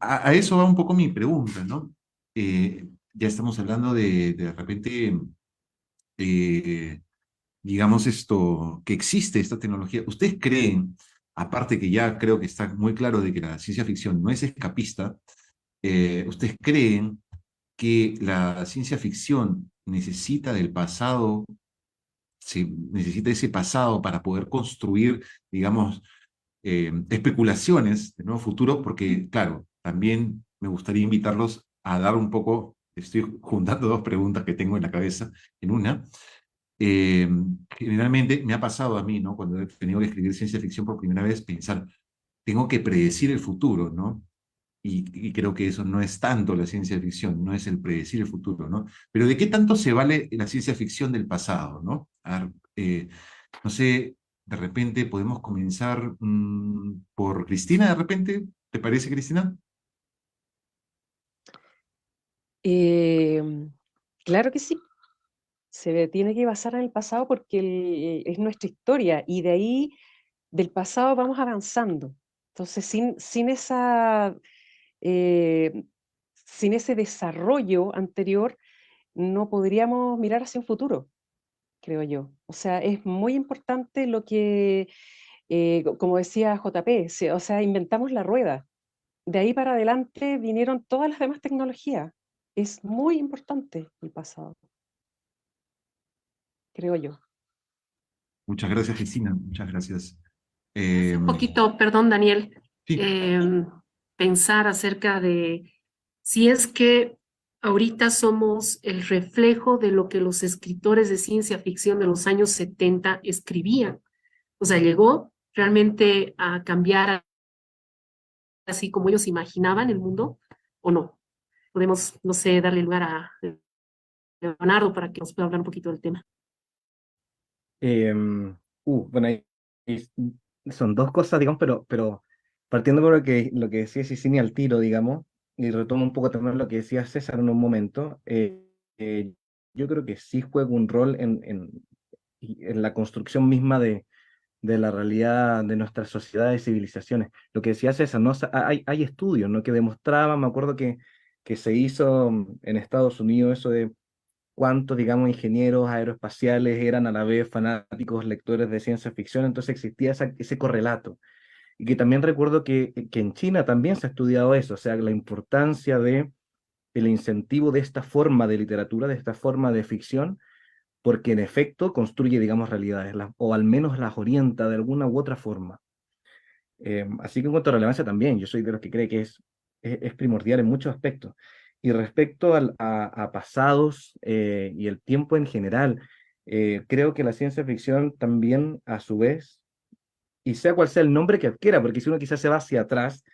A eso va un poco mi pregunta, ¿no? Ya estamos hablando de repente, eh, digamos esto, que existe esta tecnología. ¿Ustedes creen, aparte que ya creo que está muy claro de que la ciencia ficción no es escapista, ustedes creen que la ciencia ficción necesita del pasado, se necesita ese pasado para poder construir, digamos, especulaciones de nuevo futuro? Porque, claro, también me gustaría invitarlos a dar un poco, estoy juntando dos preguntas que tengo en la cabeza en una. Eh, Generalmente me ha pasado a mí, ¿no? Cuando he tenido que escribir ciencia ficción por primera vez, pensar, tengo que predecir el futuro, ¿no? Y creo que eso no es tanto la ciencia ficción, no es el predecir el futuro, ¿no? Pero ¿de qué tanto se vale la ciencia ficción del pasado, ¿no? A ver, no sé, de repente podemos comenzar por Cristina, de repente, ¿te parece, Cristina? Eh, claro que sí, tiene que basar en el pasado porque es nuestra historia y de ahí, del pasado, vamos avanzando. Entonces, eh, sin ese desarrollo anterior, no podríamos mirar hacia un futuro, creo yo. O sea, es muy importante lo que, como decía JP, o sea, inventamos la rueda. De ahí para adelante vinieron todas las demás tecnologías. Es muy importante el pasado, creo yo. Muchas gracias, Cristina, muchas gracias. Hace Eh, un poquito, perdón, Daniel, sí, em, pensar acerca de si es que ahorita somos el reflejo de lo que los escritores de ciencia ficción de los años 70 escribían. O sea, llegó realmente a cambiar así como ellos imaginaban el mundo, ¿o no? Podemos, no sé, darle lugar a Leonardo para que nos pueda hablar un poquito del tema. Bueno, ahí son dos cosas, digamos, pero partiendo por lo que decía Cecilia al tiro, digamos, y retomo un poco también lo que decía César en un momento, eh, yo creo que sí juega un rol en la construcción misma de la realidad de nuestras sociedades y civilizaciones. Lo que decía César, ¿no? O sea, hay estudios, ¿no? Que demostraban, me acuerdo que se hizo en Estados Unidos eso de cuántos, digamos, ingenieros aeroespaciales eran a la vez fanáticos lectores de ciencia ficción, entonces existía ese correlato. Y que también recuerdo que en China también se ha estudiado eso, o sea, la importancia de el incentivo de esta forma de literatura, de esta forma de ficción, porque en efecto construye, digamos, realidades, o al menos las orienta de alguna u otra forma. Así que en cuanto a relevancia también, yo soy de los que cree que es primordial en muchos aspectos. Y respecto a pasados y el tiempo en general, creo que la ciencia ficción también, a su vez, y sea cual sea el nombre que adquiera, porque si uno quizás se va hacia atrás,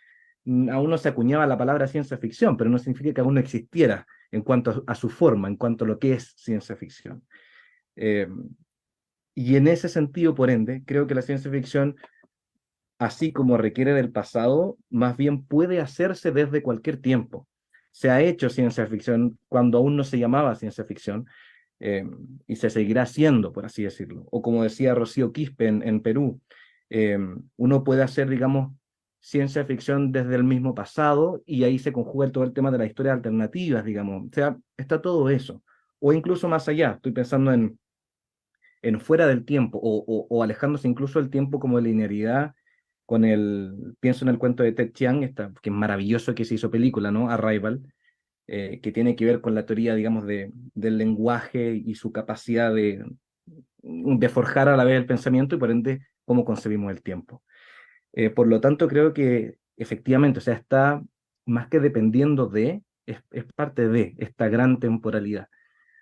aún no se acuñaba la palabra ciencia ficción, pero no significa que aún no existiera en cuanto a su forma, en cuanto a lo que es ciencia ficción. Eh, y en ese sentido, por ende, creo que la ciencia ficción, así como requiere del pasado, más bien puede hacerse desde cualquier tiempo. Se ha hecho ciencia ficción cuando aún no se llamaba ciencia ficción, eh, y se seguirá haciendo, por así decirlo. O como decía Rocío Quispe en Perú, eh, uno puede hacer, digamos, ciencia ficción desde el mismo pasado y ahí se conjuga todo el tema de las historias alternativas, digamos. O sea, está todo eso. O incluso más allá, estoy pensando en fuera del tiempo o alejándose incluso del tiempo como de linealidad pienso en el cuento de Ted Chiang, que es maravilloso, que se hizo película, ¿no? Arrival, que tiene que ver con la teoría, digamos, del lenguaje y su capacidad de forjar a la vez el pensamiento y por ende cómo concebimos el tiempo. Por lo tanto, creo que efectivamente, o sea, está más que dependiendo es parte de esta gran temporalidad.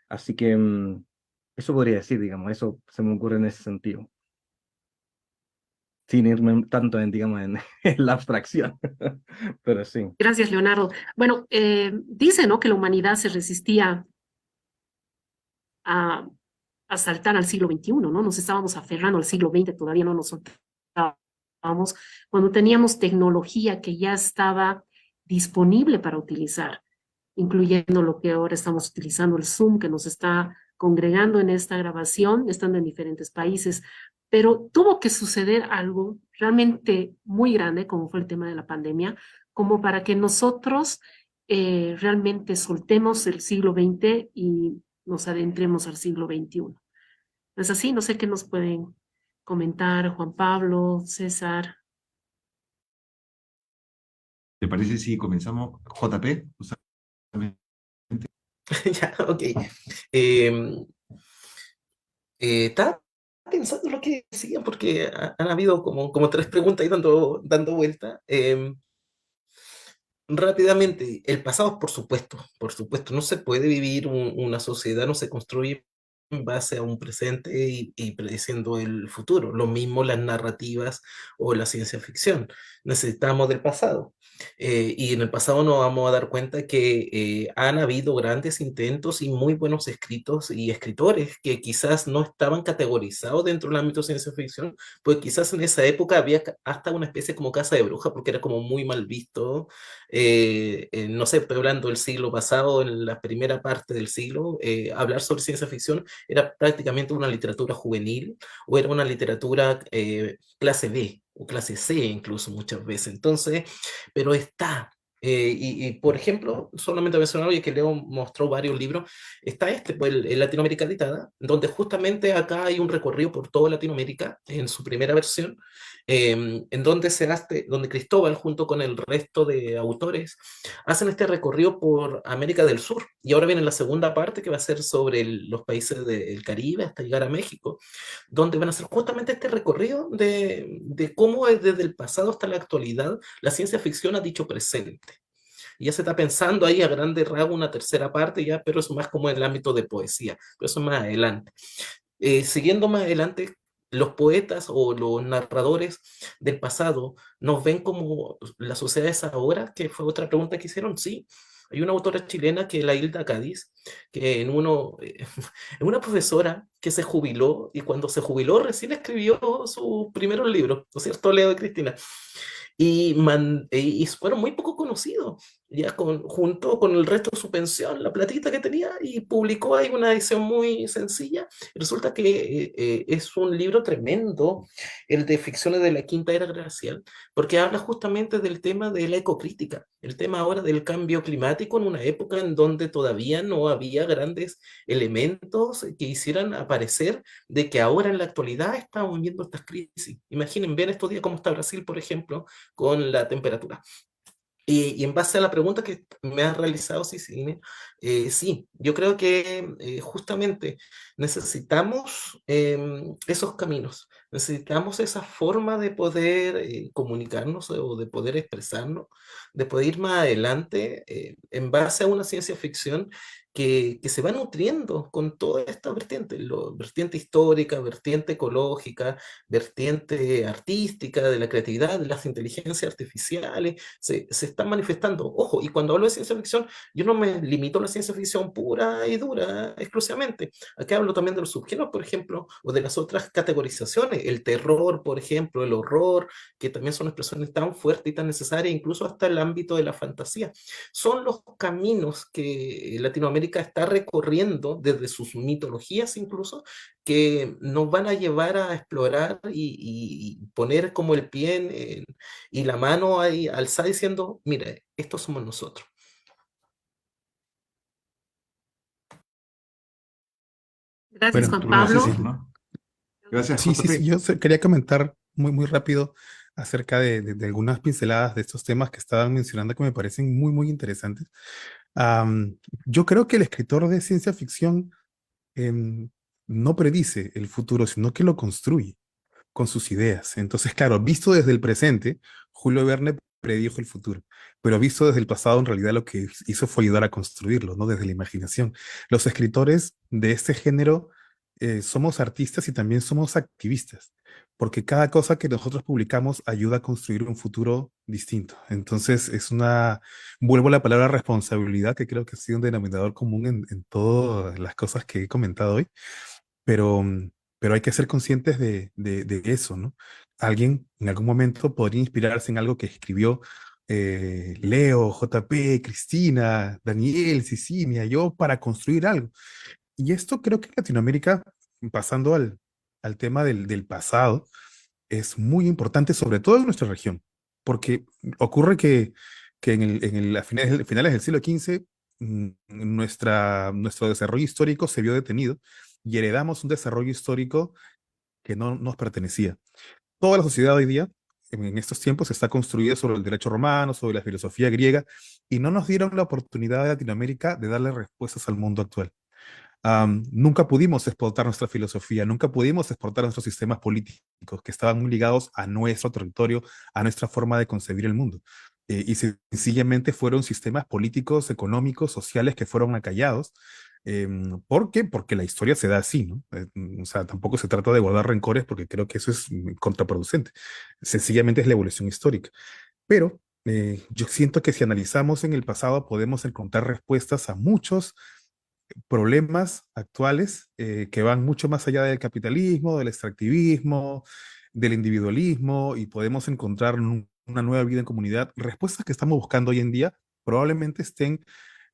Así que Eso podría decir, digamos, eso se me ocurre en ese sentido, sin irme tanto en, digamos, en, en la abstracción, pero sí. Gracias, Leonardo. Bueno, dice, ¿no?, que la humanidad se resistía a, a saltar al siglo XXI, ¿no? Nos estábamos aferrando al siglo XX, todavía no nos soltábamos, cuando teníamos tecnología que ya estaba disponible para utilizar, incluyendo lo que ahora estamos utilizando, el Zoom, que nos está congregando en esta grabación, estando en diferentes países. Pero tuvo que suceder algo realmente muy grande, como fue el tema de la pandemia, como para que nosotros realmente soltemos el siglo XX y nos adentremos al siglo XXI. ¿No es así? No sé qué nos pueden comentar, Juan Pablo, César. ¿Te parece si comenzamos, JP? Justamente. Ya, ok. Em, estaba pensando lo que decían, porque han habido como tres preguntas ahí dando vuelta. Rápidamente, el pasado, por supuesto, no se puede vivir una sociedad, no se construye en base a un presente y prediciendo el futuro. Lo mismo las narrativas o la ciencia ficción. Necesitamos del pasado. Y en el pasado nos vamos a dar cuenta que han habido grandes intentos y muy buenos escritos y escritores que quizás no estaban categorizados dentro del ámbito de ciencia ficción, pues quizás en esa época había hasta una especie como casa de bruja, porque era como muy mal visto. No sé, estoy hablando del siglo pasado, en la primera parte del siglo, hablar sobre ciencia ficción era prácticamente una literatura juvenil o era una literatura clase B o clase C incluso muchas veces. Entonces, pero está. Por ejemplo, solamente mencionar, oye, que Leo mostró varios libros, está este, pues, el Latinoamérica Editada, donde justamente acá hay un recorrido por toda Latinoamérica en su primera versión, en donde donde Cristóbal, junto con el resto de autores, hacen este recorrido por América del Sur. Y ahora viene la segunda parte que va a ser sobre los países del Caribe hasta llegar a México, donde van a hacer justamente este recorrido de cómo desde el pasado hasta la actualidad la ciencia ficción ha dicho presente. Y ya se está pensando ahí a grande rasgo una tercera parte, ya, pero eso más como en el ámbito de poesía, pero eso más adelante. Siguiendo más adelante, los poetas o los narradores del pasado nos ven como las sociedades ahora, que fue otra pregunta que hicieron, sí. Hay una autora chilena que es la Hilda Cádiz, que es una profesora que se jubiló y cuando se jubiló recién escribió sus primeros libros, ¿no es cierto, Leo y Cristina? Y fueron muy poco conocidos, ya junto con el resto de su pensión, la platita que tenía, y publicó ahí una edición muy sencilla. Resulta que es un libro tremendo, el de Ficciones de la Quinta Era Glacial, porque habla justamente del tema de la ecocrítica, el tema ahora del cambio climático en una época en donde todavía no había grandes elementos que hicieran aparecer de que ahora en la actualidad estamos viendo estas crisis. Imaginen, ven estos días cómo está Brasil, por ejemplo, con la temperatura. Y en base a la pregunta que me has realizado, sí, sí, sí, yo creo que justamente necesitamos esos caminos, necesitamos esa forma de poder comunicarnos o de poder expresarnos, de poder ir más adelante en base a una ciencia ficción que se va nutriendo con toda esta vertiente, vertiente histórica, vertiente ecológica, vertiente artística, de la creatividad, de las inteligencias artificiales se están manifestando. Ojo, y cuando hablo de ciencia ficción, yo no me limito a la ciencia ficción pura y dura exclusivamente. Aquí hablo también de los subgéneros, por ejemplo, o de las otras categorizaciones, el terror, por ejemplo, el horror, que también son expresiones tan fuertes y tan necesarias, incluso hasta el ámbito de la fantasía. Son los caminos que Latinoamérica está recorriendo desde sus mitologías incluso, que nos van a llevar a explorar y poner como el pie y la mano ahí alzada diciendo, mira, estos somos nosotros. Gracias, Bueno, Juan Turno a Pablo. César, ¿no? Gracias, sí, sí, sí, JP. yo quería comentar muy rápido acerca de algunas pinceladas de estos temas que estaban mencionando que me parecen muy interesantes. Am, yo creo que el escritor de ciencia ficción em, no predice el futuro, sino que lo construye con sus ideas. Entonces, claro, visto desde el presente, Julio Verne predijo el futuro, pero visto desde el pasado, en realidad lo que hizo fue ayudar a construirlo, ¿no? Desde la imaginación. Los escritores de este género somos artistas y también somos activistas, porque cada cosa que nosotros publicamos ayuda a construir un futuro distinto. Entonces, vuelvo a la palabra responsabilidad, que creo que ha sido un denominador común en todas las cosas que he comentado hoy, pero, pero hay que ser conscientes de eso, ¿no? Alguien en algún momento podría inspirarse en algo que escribió Leo, JP, Cristina, Daniel, Cecilia, yo para construir algo. Y esto creo que en Latinoamérica, pasando al tema del pasado, es muy importante, sobre todo en nuestra región, porque ocurre que a finales del siglo XV, nuestro desarrollo histórico se vio detenido y heredamos un desarrollo histórico que no nos pertenecía. Toda la sociedad hoy día, en estos tiempos, está construida sobre el derecho romano, sobre la filosofía griega, y no nos dieron la oportunidad de Latinoamérica de darle respuestas al mundo actual. Nunca pudimos exportar nuestra filosofía, nunca pudimos exportar nuestros sistemas políticos que estaban muy ligados a nuestro territorio, a nuestra forma de concebir el mundo. Y sencillamente fueron sistemas políticos, económicos, sociales que fueron acallados. ¿Por qué? Porque la historia se da así, ¿no? O sea, tampoco se trata de guardar rencores porque creo que eso es contraproducente. Sencillamente es la evolución histórica. Pero yo siento que si analizamos en el pasado podemos encontrar respuestas a muchos problemas actuales que van mucho más allá del capitalismo, del extractivismo, del individualismo, y podemos encontrar una nueva vida en comunidad. Respuestas que estamos buscando hoy en día probablemente estén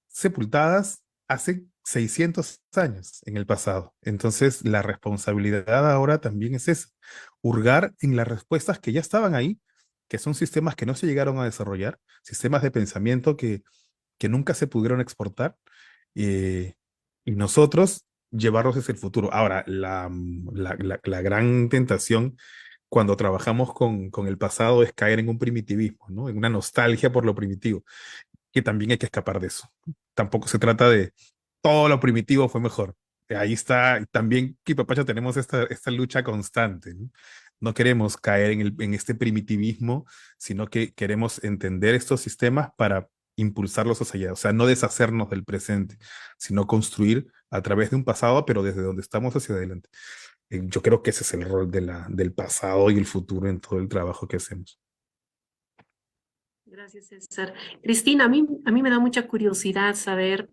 sepultadas hace 600 años en el pasado. Entonces, la responsabilidad ahora también es esa, hurgar en las respuestas que ya estaban ahí, que son sistemas que no se llegaron a desarrollar, sistemas de pensamiento que nunca se pudieron exportar, eh, y nosotros llevarlos hacia el futuro. Ahora, la gran tentación cuando trabajamos con el pasado es caer en un primitivismo, ¿no? En una nostalgia por lo primitivo, que también hay que escapar de eso. Tampoco se trata de todo lo primitivo fue mejor. Ahí está, también aquí, Papacho, tenemos esta lucha constante, ¿no? No queremos caer en este primitivismo, sino que queremos entender estos sistemas para impulsarlos hacia allá. O sea, no deshacernos del presente, sino construir a través de un pasado, pero desde donde estamos hacia adelante. Yo creo que ese es el rol del pasado y el futuro en todo el trabajo que hacemos. Gracias, César. Cristina, a mí me da mucha curiosidad saber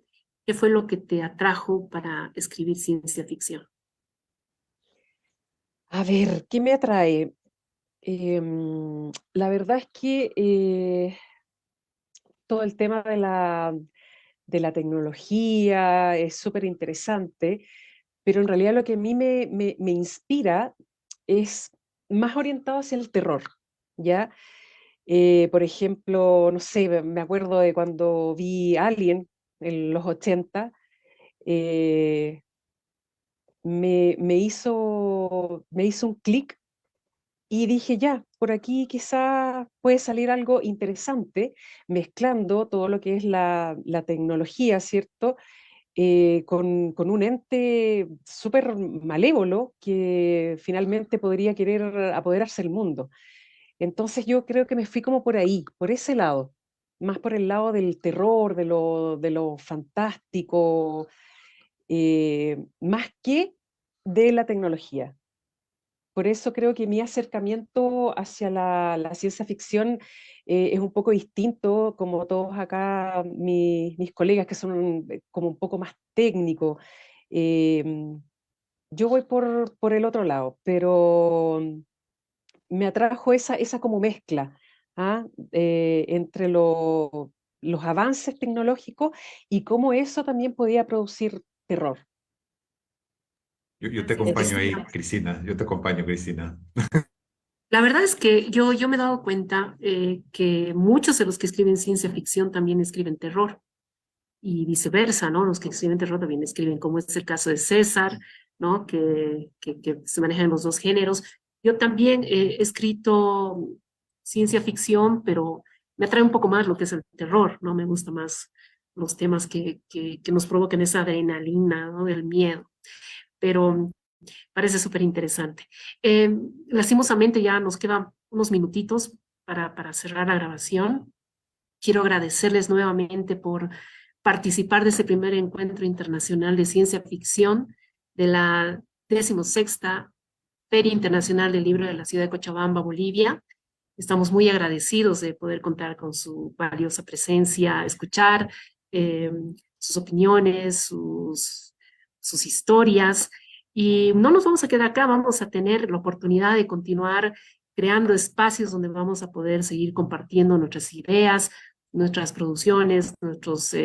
qué fue lo que te atrajo para escribir ciencia ficción. A ver, ¿qué me atrae? La verdad es que todo el tema de la tecnología es súper interesante, pero en realidad lo que a mí me inspira es más orientado hacia el terror, ¿ya? Por ejemplo, no sé, me acuerdo de cuando vi Alien en los 80, eh, me hizo un clic y dije, ya, por aquí quizá puede salir algo interesante, mezclando todo lo que es la tecnología, ¿cierto? Con un ente súper malévolo que finalmente podría querer apoderarse del mundo. Entonces yo creo que me fui como por ahí, por ese lado, más por el lado del terror, de lo fantástico, más que de la tecnología. Por eso creo que mi acercamiento hacia la ciencia ficción es un poco distinto, como todos acá mis colegas que son como un poco más técnicos. Eh, yo voy por el otro lado, pero me atrajo esa como mezcla, ¿ah? Entre los avances tecnológicos y cómo eso también podía producir terror. Yo te Gracias, acompaño ahí, Cristina. Cristina. Yo te acompaño, Cristina. La verdad es que yo me he dado cuenta que muchos de los que escriben ciencia ficción también escriben terror y viceversa, ¿no? Los que escriben terror también escriben, como es el caso de César, ¿no? Que se manejan los dos géneros. Yo también he escrito ciencia ficción, pero me atrae un poco más lo que es el terror, ¿no? Me gusta más los temas que nos provocan esa adrenalina, ¿no? Del miedo. Pero parece súper interesante. Lastimosamente ya nos quedan unos minutitos para cerrar la grabación. Quiero agradecerles nuevamente por participar de este primer encuentro internacional de ciencia ficción de la 16ª Feria Internacional del Libro de la ciudad de Cochabamba, Bolivia. Estamos muy agradecidos de poder contar con su valiosa presencia, escuchar sus opiniones, sus historias. Y no nos vamos a quedar acá, vamos a tener la oportunidad de continuar creando espacios donde vamos a poder seguir compartiendo nuestras ideas, nuestras producciones, nuestros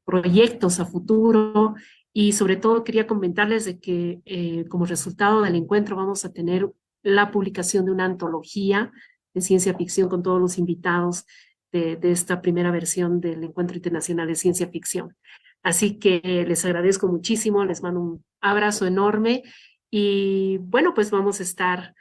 proyectos a futuro. Y sobre todo quería comentarles de que como resultado del encuentro vamos a tener la publicación de una antología de ciencia ficción con todos los invitados de esta primera versión del Encuentro Internacional de Ciencia Ficción. Así que les agradezco muchísimo, les mando un abrazo enorme y bueno, pues vamos a estar